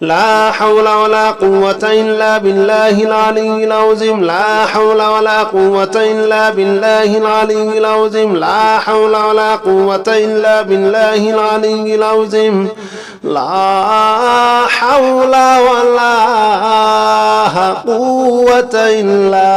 لا حول ولا قوة إلا بالله العلي العظيم لا حول ولا قوة إلا بالله العلي العظيم لا حول ولا قوة إلا بالله العلي العظيم لا حول ولا قوة إلا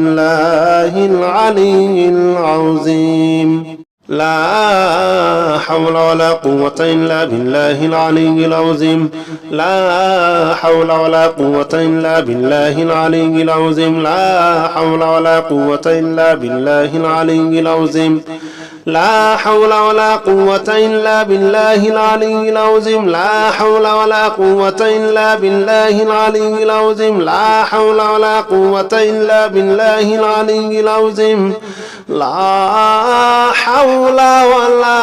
بالله العلي العظيم لا حول ولا قوة إلا بالله العلي العظيم لا حول ولا قوة إلا بالله العلي العظيم لا حول ولا قوة إلا بالله العلي العظيم لا حول ولا قوة إلا بالله العلي العظيم لا حول ولا قوة إلا بالله العلي العظيم لا حول ولا قوة إلا بالله العلي العظيم لا حول ولا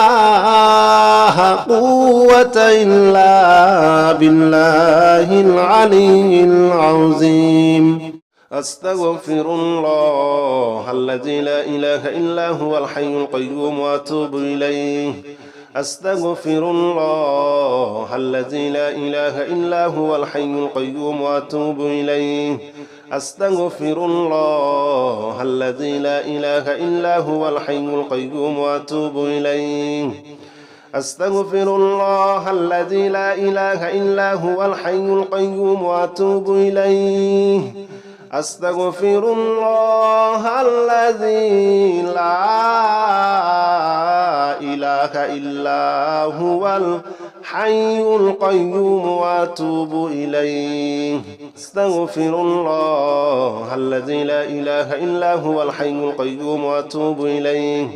قوة إلا بالله العلي العظيم أستغفر الله الذي لا إله إلا هو الحي القيوم وأتوب إليه أستغفر الله الذي لا إله إلا هو الحي القيوم وأتوب إليه أستغفر الله الذي لا إله إلا هو الحي القيوم وأتوب إليه أستغفر الله الذي لا إله إلا هو الحي القيوم وأتوب إليه أستغفر الله الذي لا إله إلا هو الحي القيوم وأتوب إليه أستغفر الله الذي لا إله إلا هو الحي القيوم وأتوب إليه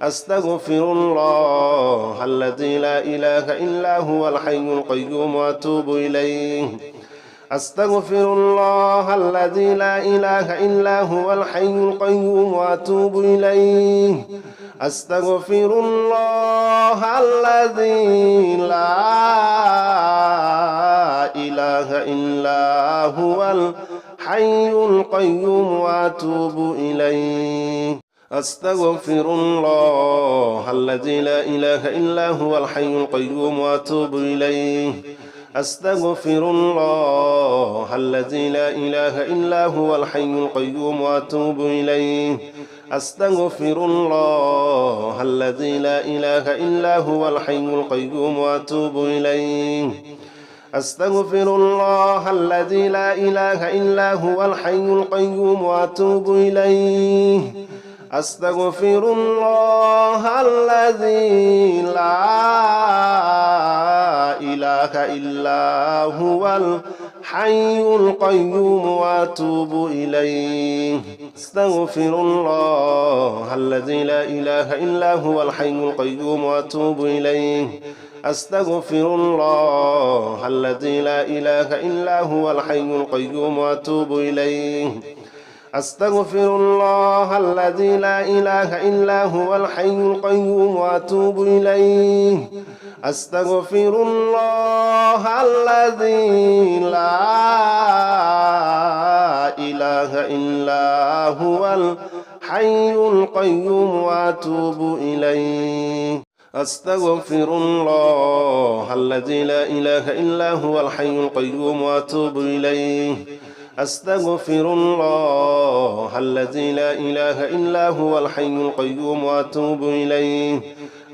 أستغفر الله الذي لا إله إلا هو الحي القيوم وأتوب إليه أستغفر الله الذي لا إله إلا هو الحي القيوم وأتوب إليه أستغفر الله الذي لا إله إلا هو الحي القيوم وأتوب إليه أستغفر الله الذي لا إله إلا هو الحي القيوم وأتوب إليه أستغفر الله الذي لا إله إلا هو الحي القيوم وأتوب إليه أستغفر الله الذي لا إله إلا هو الحي القيوم وأتوب إليه أستغفر الله الذي لا إله إلا هو الحي القيوم وأتوب إليه أستغفر الله الذي لا إله إلا هو الحي القيوم وأتوب إليه أستغفر الله الذي لا إله إلا هو الحي القيوم وأتوب إليه أستغفر الله الذي لا إله إلا هو الحي القيوم وأتوب إليه أستغفر الله الذي لا إله إلا هو الحي القيوم وأتوب إليه أستغفر الله الذي لا إله إلا هو الحي القيوم وأتوب إليه أستغفر الله الذي لا إله إلا هو الحي القيوم وأتوب إليه أستغفر الله الذي لا إله إلا هو الحي القيوم وأتوب إليه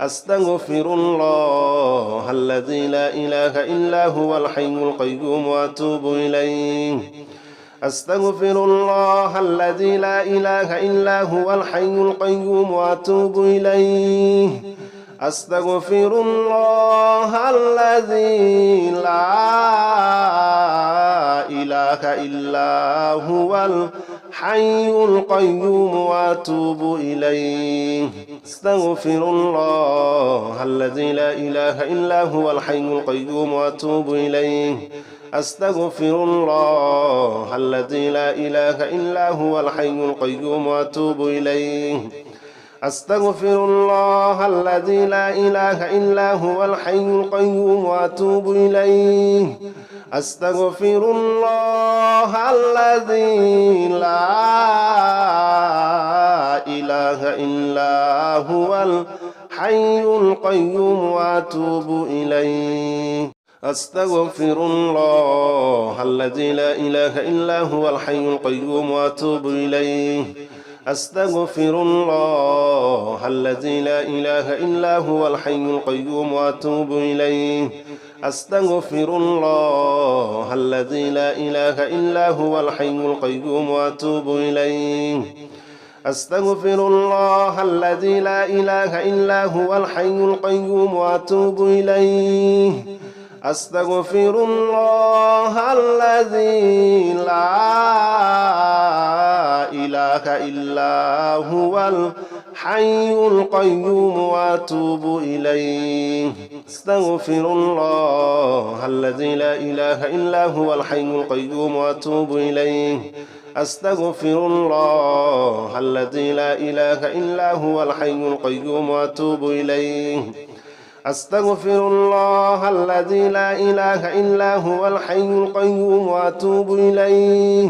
أستغفر الله الذي لا إله إلا هو الحي القيوم وأتوب إليه أستغفر الله الذي لا إله إلا هو الحي القيوم وأتوب إليه أستغفر الله الذي لا إله إلا هو الحي القيوم وأتوب إليه أستغفر الله الذي لا إله إلا هو الحي القيوم وأتوب إليه أستغفر الله الذي لا إله إلا هو الحي القيوم وأتوب إليه أستغفر الله الذي لا إله إلا هو الحي القيوم وأتوب إليه أستغفر الله الذي لا إله إلا هو الحي القيوم وأتوب إليه أستغفر الله الذي لا إله إلا هو الحي القيوم وأتوب إليه أستغفر الله الذي لا إله إلا هو الحي القيوم وأتوب إليه أستغفر الله الذي لا إله إلا هو الحي القيوم وأتوب إليه أستغفر الله الذي لا إله إلا هو الحي القيوم وأتوب إليه أستغفر الله الذي لا إله إلا هو الحي القيوم وأتوب إليه أستغفر الله الذي لا إله إلا هو الحي القيوم وأتوب إليه أستغفر الله الذي لا إله إلا هو الحي القيوم وأتوب إليه أستغفر الله الذي لا إله إلا هو الحي القيوم وأتوب إليه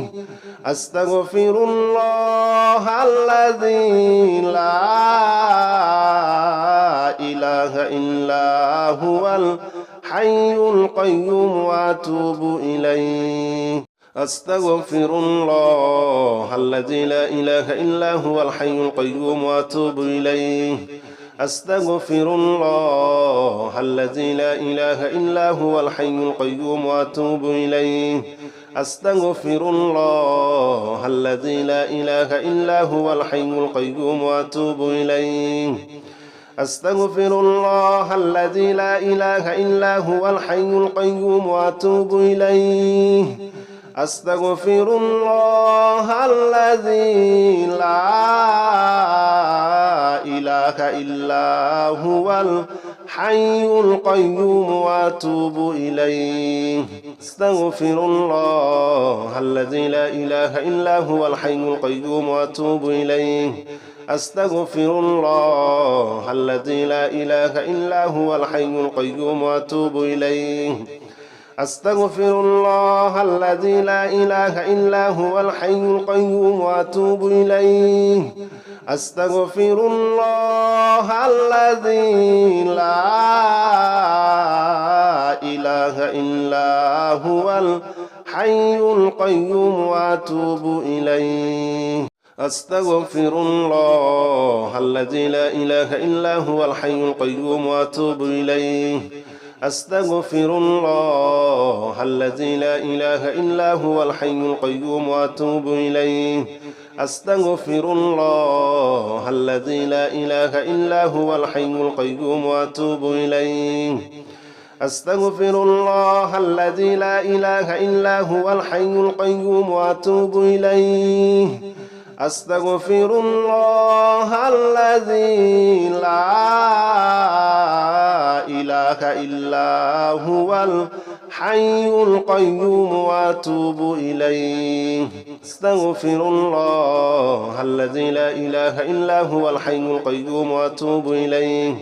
أستغفر الله الذي لا إله إلا هو الحي القيوم وأتوب إليه أستغفر الله الذي لا إله إلا هو الحي القيوم وأتوب إليه أستغفر الله الذي لا إله إلا هو الحي القيوم وأتوب إليه أستغفر الله الذي لا إله إلا هو الحي القيوم وأتوب إليه أستغفر الله الذي لا إله إلا هو الحي القيوم وأتوب إليه أستغفر الله الذي لا إله إلا هو الحي القيوم وأتوب إليه أستغفر الله الذي لا إله إلا هو الحي القيوم وأتوب إليه أستغفر الله الذي لا إله إلا هو الحي القيوم وأتوب إليه أستغفر الله الذي لا إله إلا هو الحي القيوم وأتوب إليه أستغفر الله الذي لا إله إلا هو الحي القيوم وأتوب إليه أستغفر الله الذي لا إله إلا هو الحي القيوم وأتوب إليه أستغفر الله الذي لا إله إلا هو الحي القيوم وأتوب إليه أستغفر الله الذي لا إله إلا هو الحي القيوم وأتوب إليه أستغفر الله الذي لا إله إلا هو الحي القيوم وأتوب إليه أستغفر الله الذي لا إله إلا هو الحي القيوم وأتوب إليه أستغفر الله الذي لا إله إلا هو الحي القيوم وأتوب إليه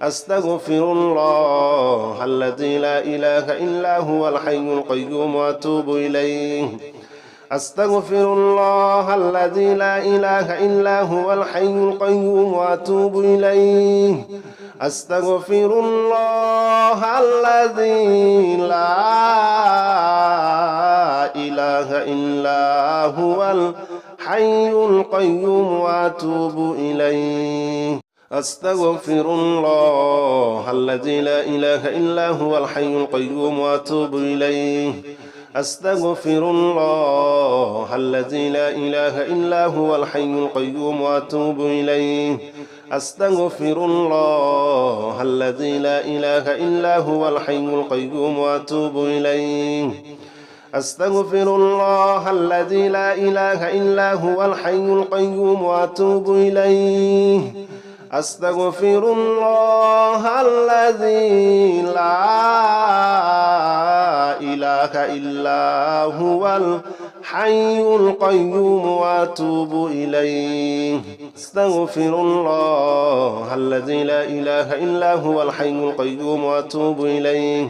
أستغفر الله الذي لا إله إلا هو الحي القيوم وأتوب إليه أستغفر الله الذي لا إله إلا هو الحي القيوم وأتوب إليه أستغفر الله الذي لا إله إلا هو الحي القيوم وأتوب إليه أستغفر الله الذي لا إله إلا هو الحي القيوم وأتوب إليه أستغفر الله الذي لا إله إلا هو الحي القيوم وأتوب إليه أستغفر الله الذي لا إله إلا هو الحي القيوم وأتوب إليه أستغفر الله الذي لا إله إلا هو الحي القيوم وأتوب إليه أستغفر الله الذي لا إله إلا هو الحي القيوم وأتوب إليه أستغفر الله الذي لا إله إلا هو الحي القيوم وأتوب إليه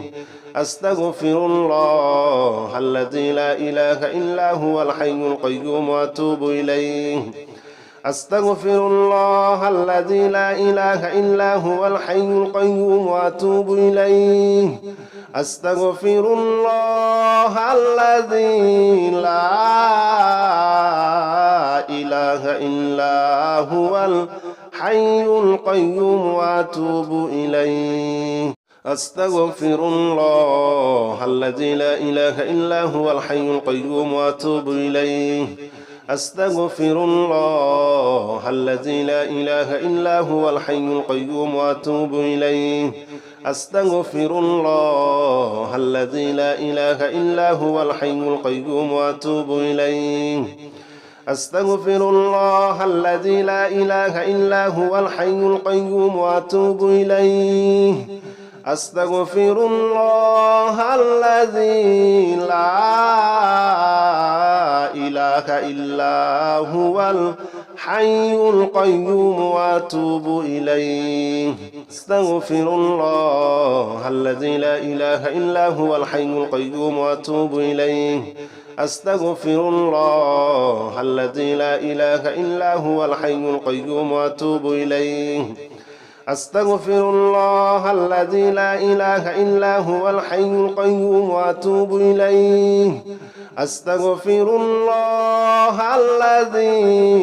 أستغفر الله الذي لا إله إلا هو الحي القيوم وأتوب إليه أستغفر الله الذي لا إله إلا هو الحي القيوم وأتوب إليه أستغفر الله الذي لا إله إلا هو الحي القيوم وأتوب إليه أستغفر الله الذي لا إله إلا هو الحي القيوم وأتوب إليه أستغفر الله الذي لا إله إلا هو الحي القيوم وأتوب إليه أستغفر الله الذي لا إله إلا هو الحي القيوم وأتوب إليه أستغفر الله الذي لا إله إلا هو الحي القيوم وأتوب إليه أستغفر الله الذي لا إله إلا هو الحي القيوم وأتوب إليه أستغفر الله الذي لا إله إلا هو الحي القيوم وأتوب إليه أستغفر الله الذي لا إله إلا هو الحي القيوم وأتوب إليه أستغفر الله الذي لا إله إلا هو الحي القيوم وأتوب إليه أستغفر الله الذي لا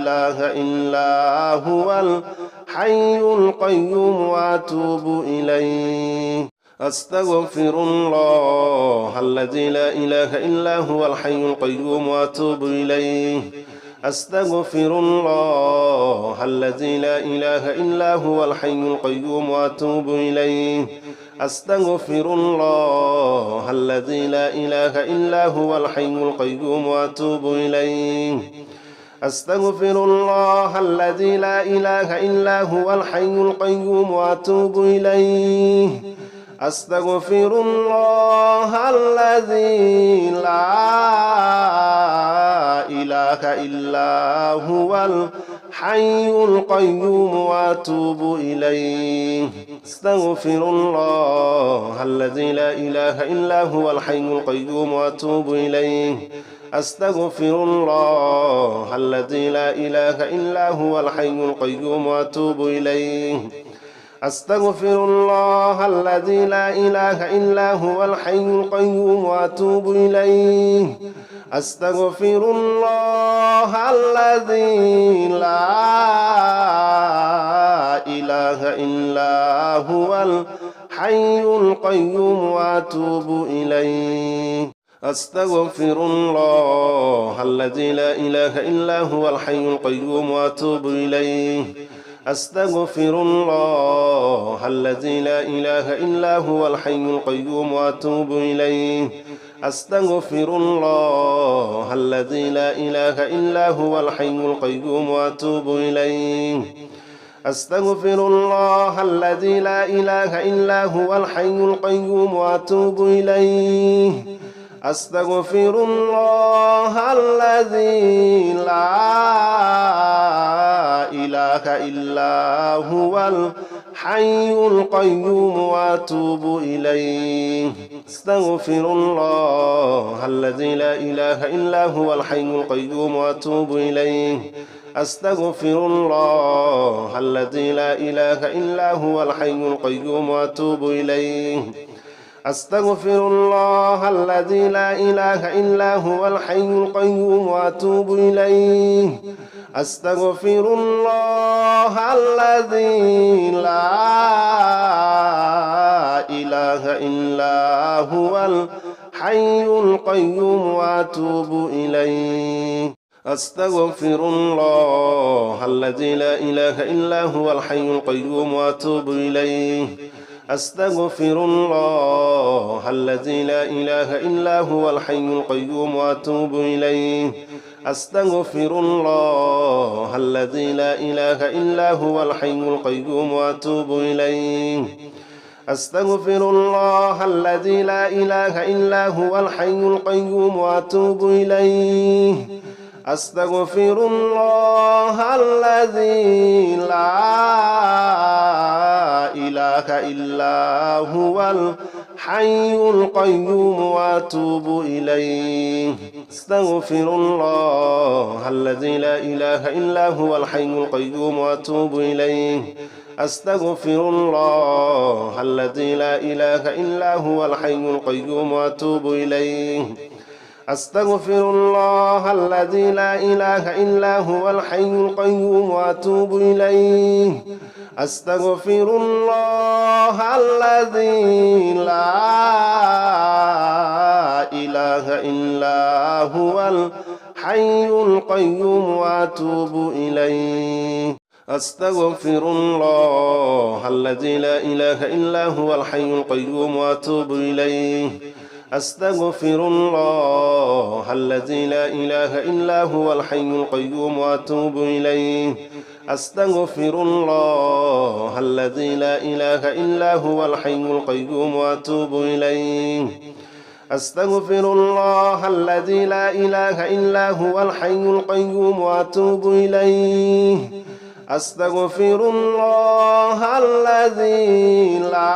إله إلا هو الحي القيوم وأتوب إليه أستغفر الله الذي لا إله إلا هو الحي القيوم وأتوب إليه أستغفر الله الذي لا إله إلا هو الحي القيوم وأتوب إليه أستغفر الله الذي لا إله إلا هو الحي القيوم وأتوب إليه أستغفر الله الذي لا إله إلا هو الحي القيوم وأتوب إليه أستغفر الله الذي لا إله إلا هو الحي القيوم وأتوب إليه أستغفر الله الذي لا إله إلا هو الحي القيوم وأتوب إليه أستغفر الله الذي لا إله إلا هو الحي القيوم وأتوب إليه أستغفر الله الذي لا إله إلا هو الحي القيوم وأتوب إليه أستغفر الله الذي لا إله إلا هو الحي القيوم وأتوب إليه أستغفر الله الذي لا إله إلا هو الحي القيوم وأتوب إليه أستغفر الله الذي لا إله إلا هو الحي القيوم وأتوب إليه أستغفر الله الذي لا إله إلا هو الحي القيوم وأتوب إليه أستغفر الله الذي لا إله إلا هو الحي القيوم وأتوب إليه أستغفر الله الذي لا إله إلا هو الحي القيوم وأتوب إليه أستغفر الله الذي لا إله إلا هو الحي القيوم وأتوب إليه أستغفر الله الذي لا إله إلا هو الحي القيوم وأتوب إليه أستغفر الله الذي لا إله إلا هو الحي القيوم وأتوب إليه أستغفر الله الذي لا إله إلا هو الحي القيوم وأتوب إليه أستغفر الله الذي لا إله إلا هو الحي القيوم وأتوب إليه أستغفر الله الذي لا إله إلا هو الحي القيوم وأتوب إليه أستغفر الله الذي لا إله إلا هو الحي القيوم وأتوب إليه أستغفر الله الذي لا إله إلا هو الحي القيوم وأتوب إليه أستغفر الله الذي لا إله إلا هو الحي الحي القيوم وأتوب إليه أستغفر الله الذي لا إله إلا هو الحي القيوم وأتوب إليه أستغفر الله الذي لا إله إلا هو الحي القيوم وأتوب إليه أستغفر الله الذي لا إله إلا هو الحي القيوم وأتوب إليه أستغفر الله الذي لا إله إلا هو الحي القيوم وأتوب إليه أستغفر الله الذي لا إله إلا هو الحي القيوم وأتوب إليه أستغفر الله الذي لا إله إلا هو الحي القيوم وأتوب إليه أستغفر الله الذي لا إله إلا هو الحي القيوم وأتوب إليه أستغفر الله الذي لا إله إلا هو الحي القيوم وأتوب إليه أستغفر الله الذي لا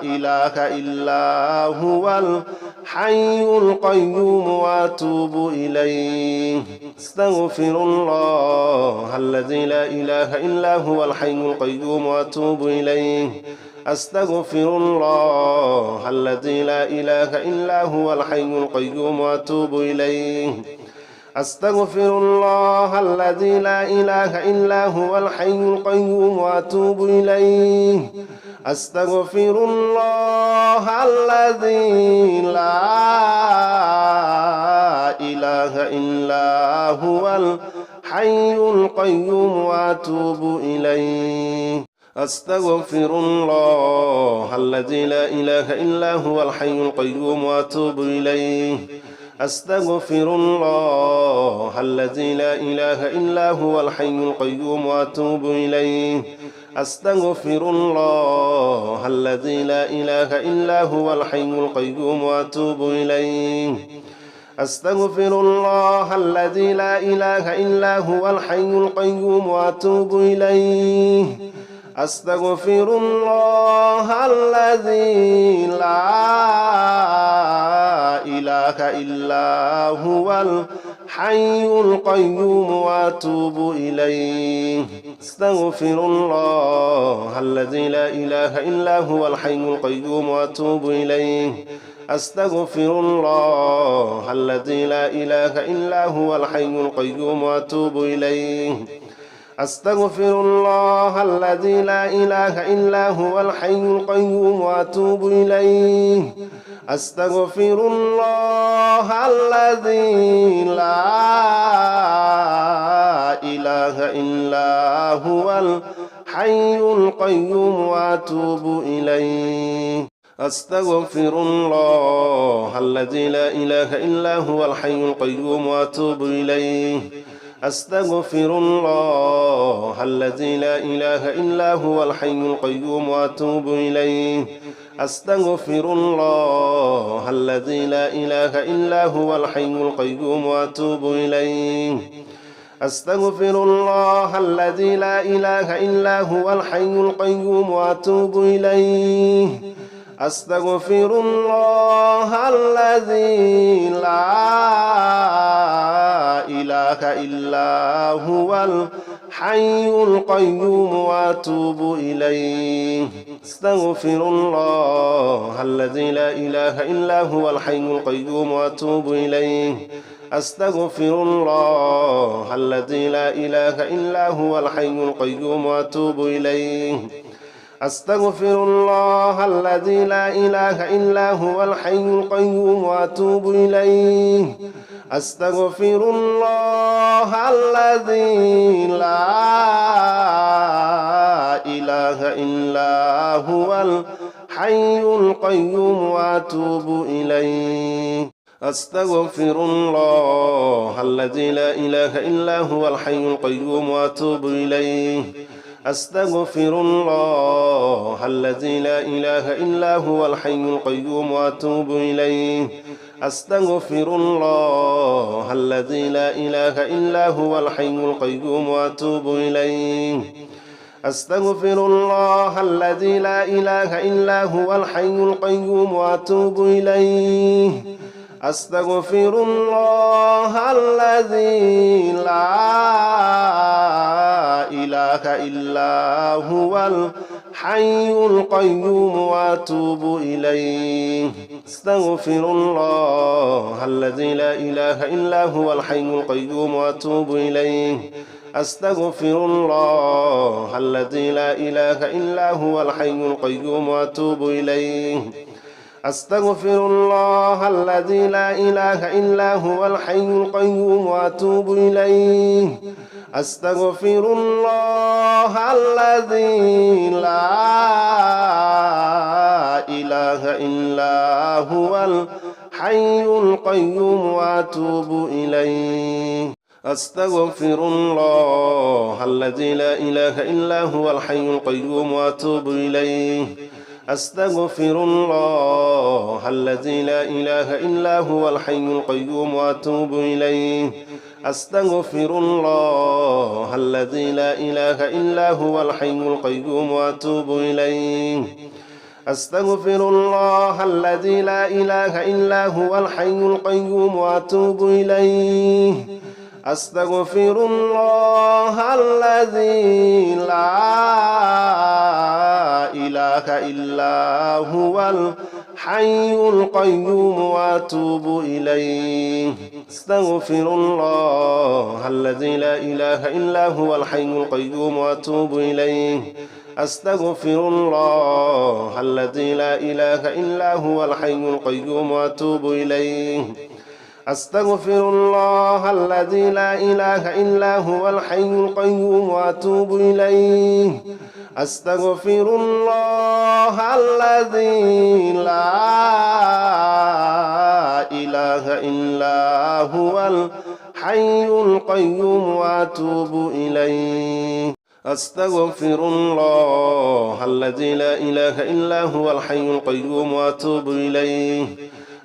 إله إلا هو الحي القيوم وأتوب إليه أستغفر الله الذي لا إله إلا هو الحي القيوم وأتوب إليه أستغفر الله الذي لا إله إلا هو الحي القيوم وأتوب إليه أستغفر الله الذي لا إله إلا هو الحي القيوم وأتوب إليه أستغفر الله الذي لا إله إلا هو الحي القيوم وأتوب إليه أستغفر الله الذي لا إله إلا هو الحي القيوم وأتوب إليه أستغفر الله الذي لا إله إلا هو الحي القيوم وأتوب إليه أستغفر الله الذي لا إله إلا هو الحي القيوم وأتوب إليه أستغفر الله الذي لا إله إلا هو الحي القيوم وأتوب إليه أستغفر الله الذي لا إله إلا هو الحي القيوم وأتوب إليه أستغفر الله الذي لا إله إلا هو الحي القيوم وأتوب إليه أستغفر الله الذي لا إله إلا هو الحي القيوم وأتوب إليه أستغفر الله الذي لا إله إلا هو الحي القيوم وأتوب إليه أستغفر الله الذي لا إله إلا هو الحي القيوم وأتوب إليه أستغفر الله الذي لا إله إلا هو الحي القيوم وأتوب إليه أستغفر الله الذي لا إله إلا هو الحي القيوم وأتوب إليه أستغفر الله الذي لا إله إلا هو الحي القيوم وأتوب إليه أستغفر الله الذي لا إله إلا هو الحي القيوم وأتوب إليه أستغفر الله الذي لا إله إلا هو الحي القيوم وأتوب إليه أستغفر الله الذي لا إله إلا هو الحي القيوم وأتوب إليه أستغفر الله الذي لا إله إلا هو الحي القيوم وأتوب إليه أستغفر الله الذي لا إله إلا هو الحي القيوم وأتوب إليه أستغفر الله الذي لا إله إلا هو الحي القيوم وأتوب إليه أستغفر الله الذي لا إله إلا هو الحي القيوم وأتوب إليه أستغفر الله الذي لا إله إلا هو الحي القيوم وأتوب إليه أستغفر الله الذي لا إله إلا هو الحي القيوم وأتوب إليه أستغفر الله الذي لا إله إلا هو الحي القيوم وأتوب إليه أستغفر الله الذي لا إله إلا هو الحي القيوم وأتوب إليه أستغفر الله الذي لا إله إلا هو الحي القيوم وأتوب إليه أستغفر الله الذي لا إله إلا هو الحي القيوم وأتوب إليه أستغفر الله الذي لا إله إلا هو الحي القيوم وأتوب إليه أستغفر الله الذي لا إله إلا هو الحي القيوم وأتوب إليه أستغفر الله الذي لا إله إلا هو الحي القيوم وأتوب إليه أستغفر الله الذي لا إله إلا هو الحي القيوم وأتوب إليه أستغفر الله الذي لا إله إلا هو الحي القيوم وأتوب إليه أستغفر الله الذي لا إله إلا هو الحي القيوم وأتوب إليه أستغفر الله الذي لا إله إلا هو الحي القيوم وأتوب إليه أستغفر الله الذي لا إله إلا هو الحي القيوم وأتوب إليه أستغفر الله الذي لا إله إلا هو الحي القيوم وأتوب إليه أستغفر الله الذي لا إله إلا هو الحي القيوم وأتوب إليه أستغفر الله الذي لا إله إلا هو الحي القيوم وأتوب إليه أستغفر الله الذي لا إله إلا هو الحي القيوم وأتوب إليه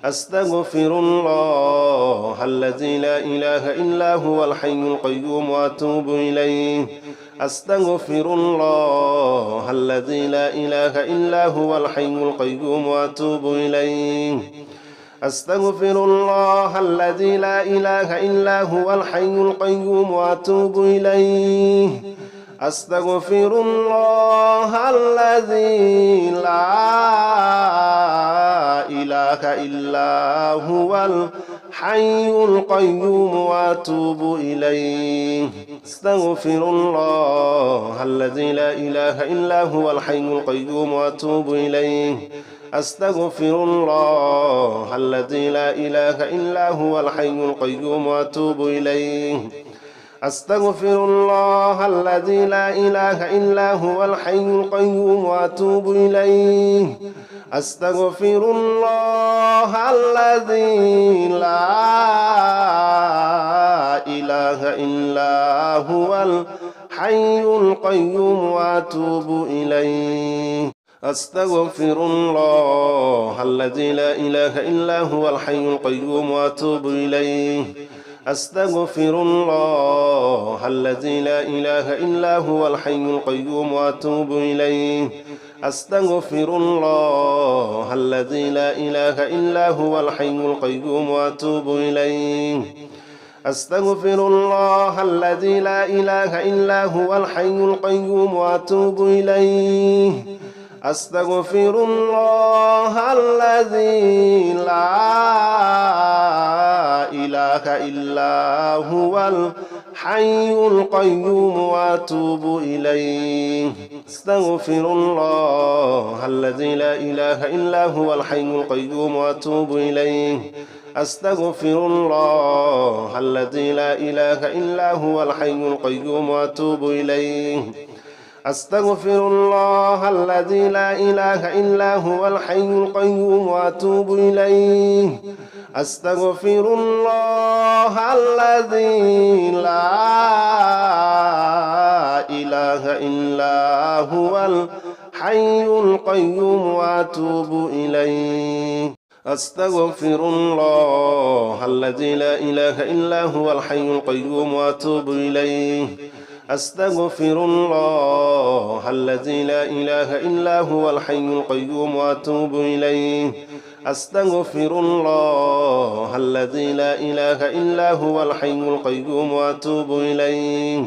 أستغفر الله الذي لا إله إلا هو الحي القيوم وأتوب إليه أستغفر الله الذي لا إله إلا هو الحي القيوم وأتوب إليه أستغفر الله الذي لا إله إلا هو الحي القيوم وأتوب إليه أستغفر الله الذي لا إله إلا هو الحي القيوم وأتوب إليه أستغفر الله الذي لا إله إلا هو الحي القيوم وأتوب إليه أستغفر الله الذي لا إله إلا هو الحي القيوم وأتوب إليه أستغفر الله الذي لا إله إلا هو الحي القيوم وأتوب إليه أستغفر الله الذي لا إله إلا هو الحي القيوم وأتوب إليه أستغفر الله الذي لا إله إلا هو الحي القيوم وأتوب إليه أستغفر الله الذي لا إله إلا هو الحي القيوم وأتوب إليه أستغفر الله الذي لا إله إلا هو الحي القيوم وأتوب إليه أستغفر الله الذي لا إله إلا هو الحي القيوم وأتوب إليه أستغفر الله الذي لا إله إلا هو الحي القيوم وأتوب إليه أستغفر الله الذي لا إله إلا هو الحي القيوم وأتوب إليه أستغفر الله الذي لا إله إلا هو الحي القيوم وأتوب إليه أستغفر الله الذي لا إله إلا هو الحي القيوم وأتوب إليه أستغفر الله الذي لا إله إلا هو الحي القيوم وأتوب إليه أستغفر الله الذي لا إله إلا هو الحي القيوم وأتوب إليه أستغفر الله الذي لا إله إلا هو الحي القيوم وأتوب إليه أستغفر الله الذي لا إله إلا هو الحي القيوم وأتوب إليه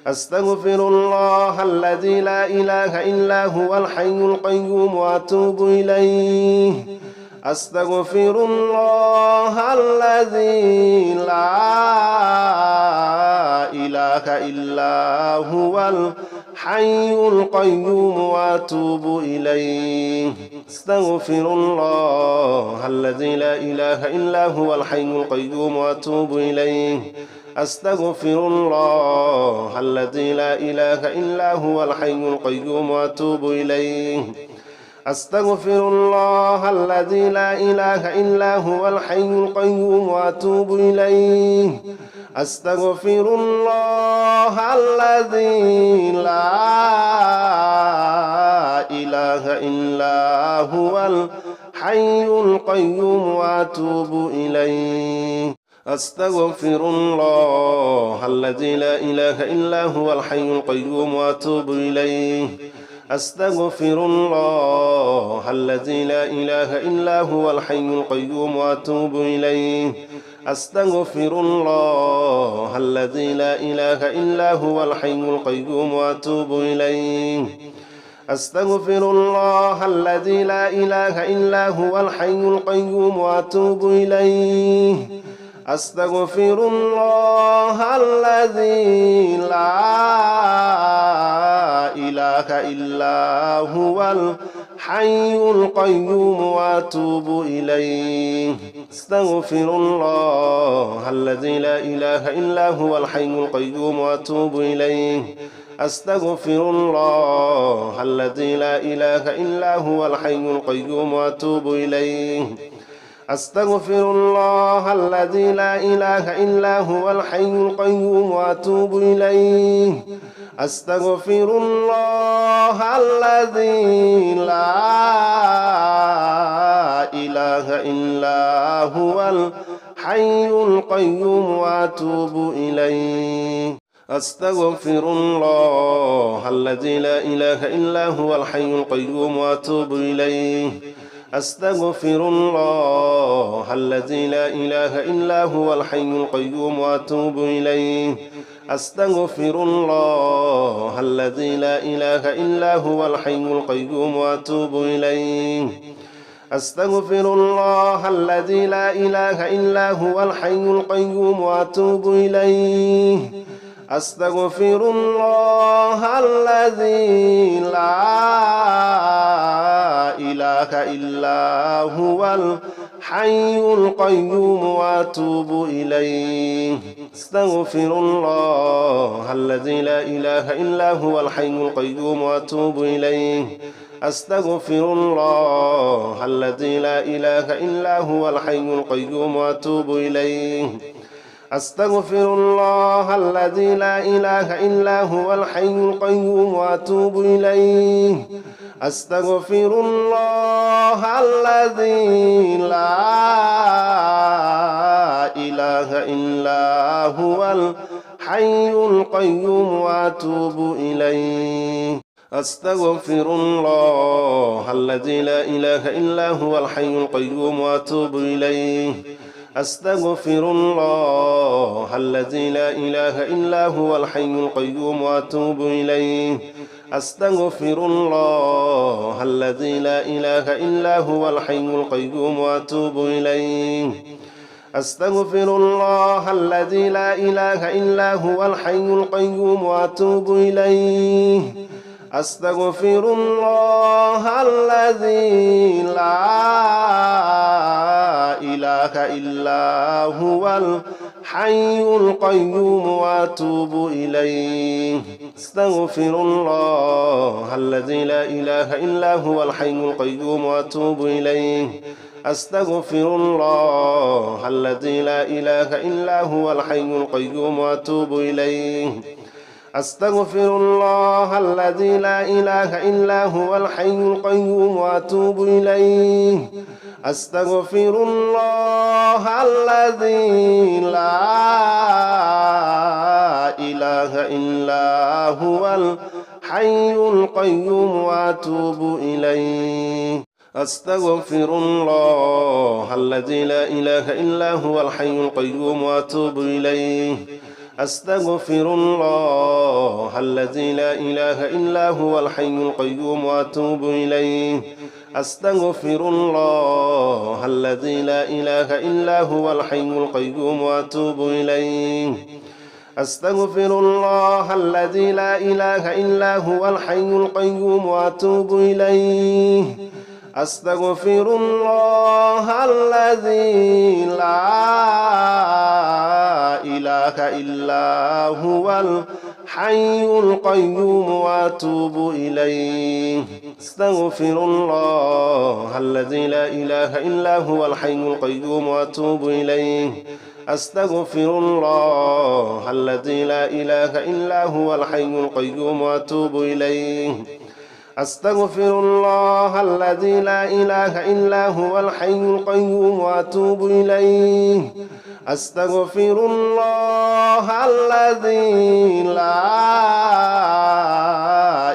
أستغفر الله الذي لا إله إلا هو الحي القيوم وأتوب إليه أستغفر الله الذي لا إله إلا هو الحي القيوم وأتوب إليه أستغفر الله الذي لا إله إلا هو الحي القيوم وأتوب إليه أستغفر الله الذي لا إله إلا هو الحي القيوم وأتوب إليه أستغفر الله الذي لا إله إلا هو الحي القيوم وأتوب إليه أستغفر الله الذي لا إله إلا هو الحي القيوم وأتوب إليه أستغفر الله الذي لا إله إلا هو الحي القيوم وأتوب إليه أستغفر الله الذي لا إله إلا هو الحي القيوم وأتوب إليه أستغفر الله الذي لا إله إلا هو الحي القيوم وأتوب إليه أستغفر الله الذي لا إله إلا هو الحي القيوم وأتوب إليه أستغفر الله الذي لا إله إلا هو الحي القيوم وأتوب إليه أستغفر الله الذي لا إله إلا هو الحي القيوم وأتوب إليه أستغفر الله الذي لا إله إلا هو الحي القيوم وأتوب إليه أستغفر الله الذي لا إله إلا هو الحي القيوم وأتوب إليه أستغفر الله الذي لا إله إلا هو الحي القيوم وأتوب إليه أستغفر الله الذي لا إله إلا هو الحي القيوم وأتوب إليه أستغفر الله الذي لا إله إلا هو الحي القيوم وأتوب إليه أستغفر الله الذي لا إله إلا هو الحي القيوم وأتوب إليه أستغفر الله الذي لا إله إلا هو الحي القيوم وأتوب إليه أستغفر الله الذي لا إله إلا هو الحي القيوم وأتوب إليه أستغفر الله الذي لا إله إلا هو الحي القيوم وأتوب إليه أستغفر الله الذي لا إله إلا هو الحي القيوم وأتوب إليه أستغفر الله الذي لا إله إلا هو الحي القيوم وأتوب إليه أستغفر الله الذي لا إله إلا هو الحي القيوم وأتوب إليه أستغفر الله الذي لا إله إلا هو الحي القيوم وأتوب إليه أستغفر الله الذي لا إله إلا هو الحي القيوم وأتوب إليه أستغفر الله الذي لا إله إلا هو الحي القيوم وأتوب إليه أستغفر الله الذي لا إله إلا هو الحي القيوم وأتوب إليه أستغفر الله الذي لا إله إلا هو الحي القيوم وأتوب إليه أستغفر الله الذي لا إله إلا هو الحي القيوم وأتوب إليه أستغفر الله الذي لا إله إلا هو الحي القيوم وأتوب إليه أستغفر الله الذي لا إله إلا هو الحي القيوم وأتوب إليه أستغفر الله الذي لا إله إله إلا هو الحي القيوم وأتوب إليه أستغفر الله الذي لا إله إلا هو الحي القيوم وأتوب إليه أستغفر الله الذي لا إله إلا هو الحي القيوم وأتوب إليه أستغفر الله الذي لا إله إلا هو الحي القيوم وأتوب إليه أستغفر الله الذي لا إله إلا هو الحي القيوم وأتوب إليه أستغفر الله الذي لا إله إلا هو الحي القيوم وأتوب إليه أستغفر الله الذي لا إله إلا هو الحي القيوم وأتوب إليه أستغفر الله الذي لا إله إلا هو الحي القيوم وأتوب إليه أستغفر الله الذي لا إله إلا هو الحي القيوم وأتوب إليه أستغفر الله الذي لا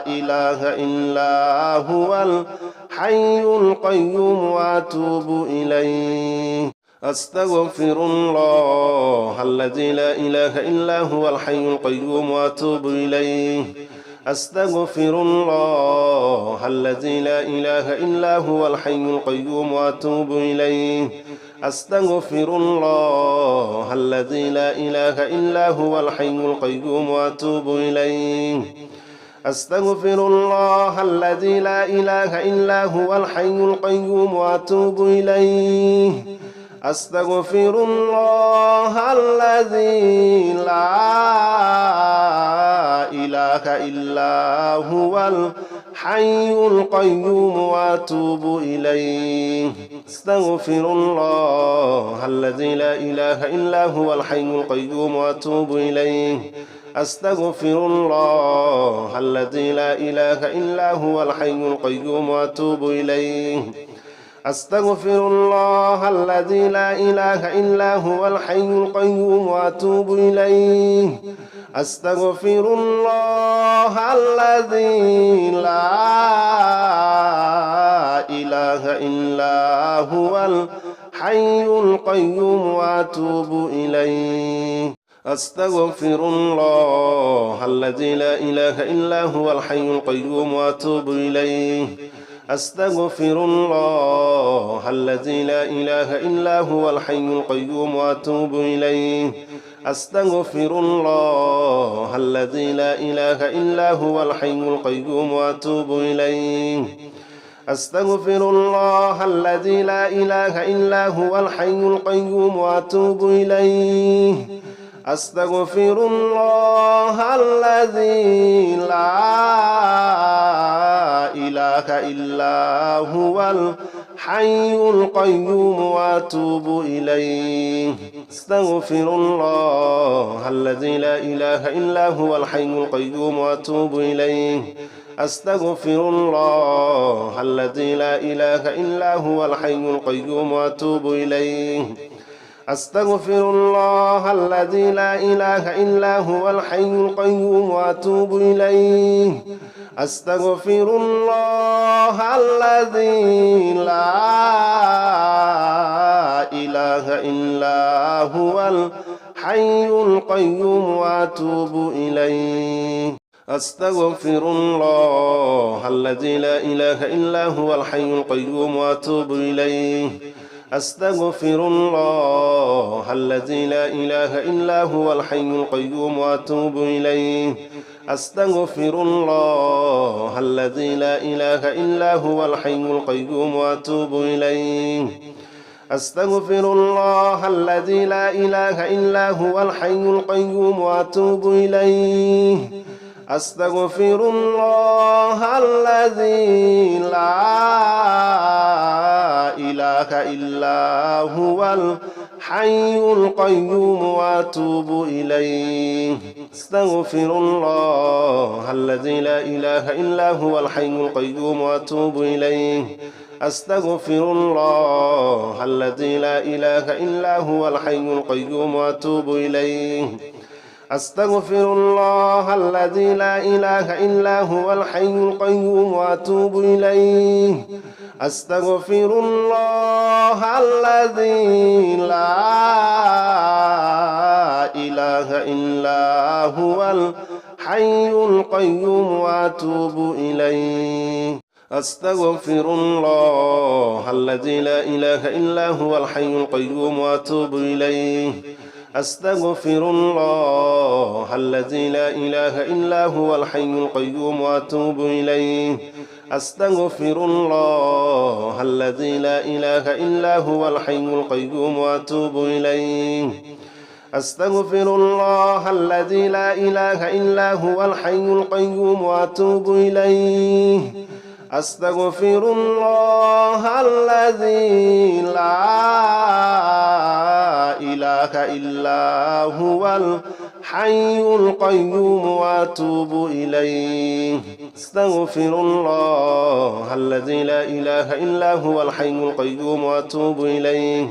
إله إلا هو الحي القيوم وأتوب إليه أستغفر الله الذي لا إله إلا هو الحي القيوم وأتوب إليه أستغفر الله الذي لا إله إلا هو الحي القيوم وأتوب إليه أستغفر الله الذي لا إله إلا هو الحي القيوم وأتوب إليه أستغفر الله الذي لا إله إلا هو الحي القيوم وأتوب إليه أستغفر الله الذي لا إله إلا هو الحي القيوم وأتوب إليه أستغفر الله الذي لا إله إلا هو الحي القيوم وأتوب إليه أستغفر الله الذي لا إله إلا هو الحي القيوم وأتوب إليه أستغفر الله الذي لا إله إلا هو الحي القيوم وأتوب إليه أستغفر الله الذي لا إله إلا هو الحي القيوم وأتوب إليه أستغفر الله الذي لا إله إلا هو الحي القيوم وأتوب إليه أستغفر الله الذي لا إله إلا هو الحي القيوم وأتوب إليه أستغفر الله الذي لا إله إلا هو الحي القيوم وأتوب إليه أستغفر الله الذي لا إله إلا هو الحي القيوم وأتوب إليه أستغفر الله الذي لا إله إلا هو الحي القيوم وأتوب إليه أستغفر الله الذي لا إله إلا هو الحي القيوم وأتوب إليه أستغفر الله الذي لا إله إلا هو الحي القيوم وأتوب إليه أستغفر الله الذي لا إله إلا هو الحي القيوم وأتوب إليه أستغفر الله الذي لا إله إلا هو الحي القيوم وأتوب إليه أستغفر الله الذي لا إله إلا هو الحي القيوم وأتوب إليه أستغفر الله الذي لا إله إلا هو الحي القيوم وأتوب إليه أستغفر الله الذي لا إله إلا هو الحي القيوم وأتوب إليه أستغفر الله الذي لا إله إلا هو الحي القيوم وأتوب إليه أستغفر الله الذي لا إله إلا هو الحي القيوم وأتوب إليه أستغفر الله الذي لا إله إلا هو الحي القيوم وأتوب إليه أستغفر الله الذي لا إله إلا هو الحي القيوم وأتوب إليه أستغفر الله الذي لا إله إلا هو الحي القيوم وأتوب إليه أستغفر الله الذي لا إله إلا هو الحي القيوم وأتوب إليه أستغفر الله الذي لا إله إلا هو الحي القيوم وأتوب إليه أستغفر الله الذي لا إله إلا هو الحي القيوم وأتوب إليه أستغفر الله الذي لا إله إلا هو الحي القيوم وأتوب إليه أستغفر الله الذي لا إله إلا هو الحي القيوم وأتوب إليه أستغفر الله الذي لا إله إلا هو الحي القيوم وأتوب إليه أستغفر الله الذي لا إله إلا هو الحي القيوم وأتوب إليه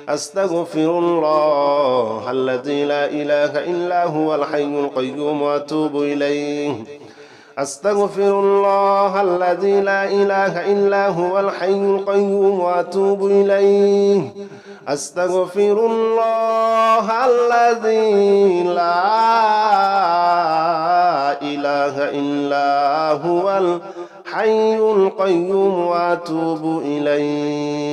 أستغفر الله الذي لا إله إلا هو الحي القيوم وأتوب إليه أستغفر الله الذي لا إله إلا هو الحي القيوم وأتوب إليه أستغفر الله الذي لا إله إلا هو الحي القيوم وأتوب إليه